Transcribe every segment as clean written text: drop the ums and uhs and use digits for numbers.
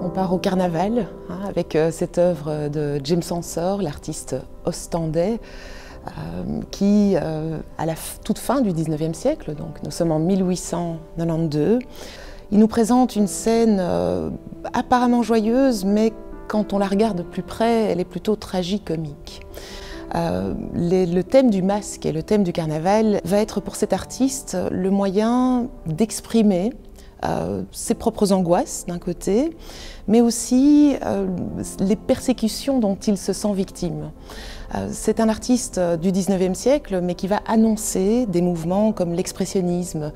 On part au carnaval avec cette œuvre de James Ensor, l'artiste ostendais, qui, à la toute fin du XIXe siècle, donc nous sommes en 1892, il nous présente une scène apparemment joyeuse, mais quand on la regarde de plus près, elle est plutôt tragicomique. Le thème du masque et le thème du carnaval va être pour cet artiste le moyen d'exprimer ses propres angoisses d'un côté, mais aussi les persécutions dont il se sent victime. C'est un artiste du XIXe siècle, mais qui va annoncer des mouvements comme l'expressionnisme,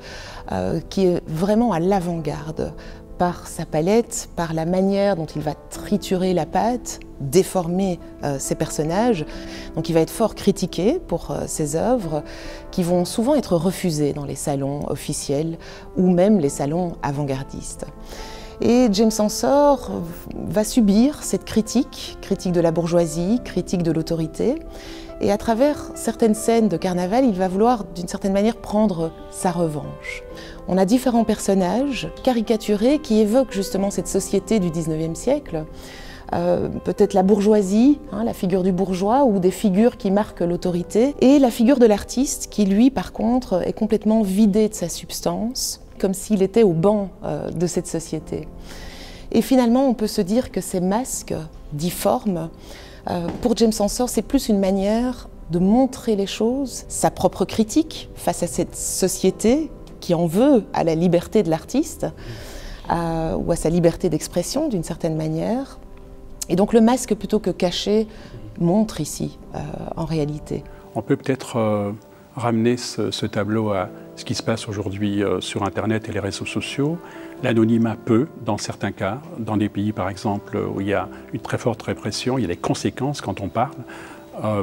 qui est vraiment à l'avant-garde par sa palette, par la manière dont il va triturer la pâte, déformer ses personnages. Donc il va être fort critiqué pour ses œuvres qui vont souvent être refusées dans les salons officiels ou même les salons avant-gardistes. Et James Ensor va subir cette critique de la bourgeoisie, critique de l'autorité. Et à travers certaines scènes de carnaval, il va vouloir d'une certaine manière prendre sa revanche. On a différents personnages caricaturés qui évoquent justement cette société du XIXe siècle. Peut-être la bourgeoisie, la figure du bourgeois, ou des figures qui marquent l'autorité, et la figure de l'artiste qui, lui, par contre, est complètement vidé de sa substance, comme s'il était au banc de cette société. Et finalement, on peut se dire que ces masques difformes, pour James Ensor, c'est plus une manière de montrer les choses, sa propre critique face à cette société qui en veut à la liberté de l'artiste, ou à sa liberté d'expression d'une certaine manière. Et donc le masque, plutôt que caché, montre ici, en réalité. On peut peut-être ramener ce tableau à ce qui se passe aujourd'hui sur Internet et les réseaux sociaux. L'anonymat peut, dans certains cas, dans des pays par exemple où il y a une très forte répression, il y a des conséquences quand on parle,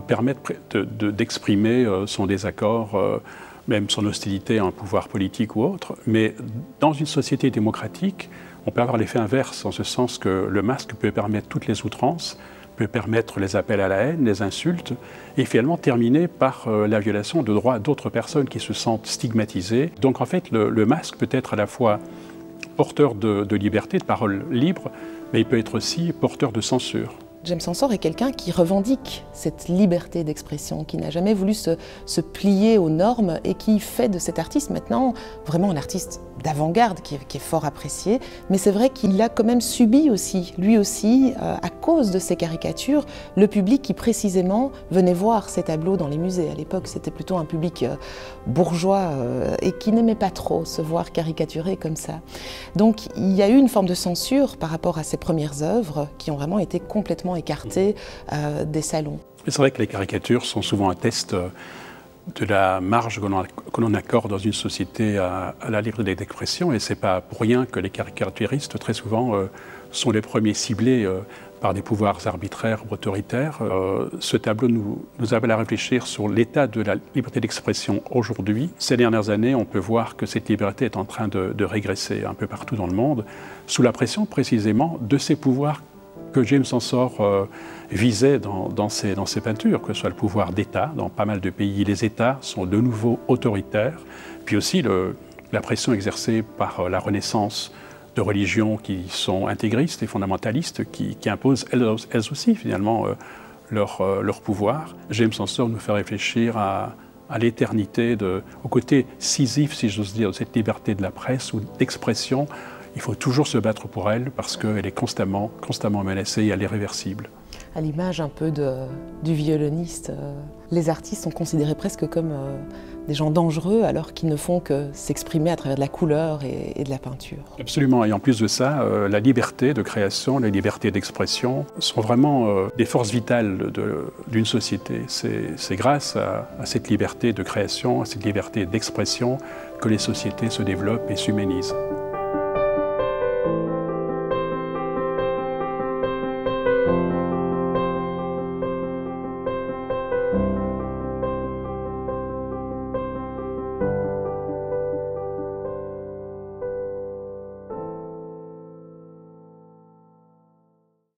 permettre d'exprimer son désaccord, même son hostilité à un pouvoir politique ou autre. Mais dans une société démocratique, on peut avoir l'effet inverse, en ce sens que le masque peut permettre toutes les outrances, peut permettre les appels à la haine, les insultes, et finalement terminer par la violation de droits d'autres personnes qui se sentent stigmatisées. Donc en fait, le masque peut être à la fois porteur de liberté, de parole libre, mais il peut être aussi porteur de censure. James Ensor est quelqu'un qui revendique cette liberté d'expression, qui n'a jamais voulu se plier aux normes et qui fait de cet artiste maintenant vraiment un artiste d'avant-garde qui est fort apprécié. Mais c'est vrai qu'il a quand même subi aussi, lui aussi, à cause de ses caricatures, le public qui précisément venait voir ces tableaux dans les musées. À l'époque, c'était plutôt un public bourgeois et qui n'aimait pas trop se voir caricaturé comme ça. Donc il y a eu une forme de censure par rapport à ses premières œuvres qui ont vraiment été complètement écartées des salons. C'est vrai que les caricatures sont souvent un test de la marge que l'on accorde dans une société à la liberté d'expression, et c'est pas pour rien que les caricaturistes très souvent sont les premiers ciblés par des pouvoirs arbitraires ou autoritaires. Ce tableau nous appelle à réfléchir sur l'état de la liberté d'expression aujourd'hui. Ces dernières années, on peut voir que cette liberté est en train de régresser un peu partout dans le monde, sous la pression précisément de ces pouvoirs que James Ensor visait dans ses peintures, que ce soit le pouvoir d'État. Dans pas mal de pays, les États sont de nouveau autoritaires, puis aussi la pression exercée par la renaissance de religions qui sont intégristes et fondamentalistes, qui imposent elles aussi finalement leur pouvoir. James Ensor nous fait réfléchir à l'éternité, au côté scisif, si j'ose dire, de cette liberté de la presse ou d'expression. Il faut toujours se battre pour elle parce qu'elle est constamment menacée et elle est réversible. À l'image un peu du violoniste, les artistes sont considérés presque comme des gens dangereux alors qu'ils ne font que s'exprimer à travers de la couleur et de la peinture. Absolument, et en plus de ça, la liberté de création, la liberté d'expression sont vraiment des forces vitales d'une société. C'est grâce à cette liberté de création, à cette liberté d'expression que les sociétés se développent et s'humanisent.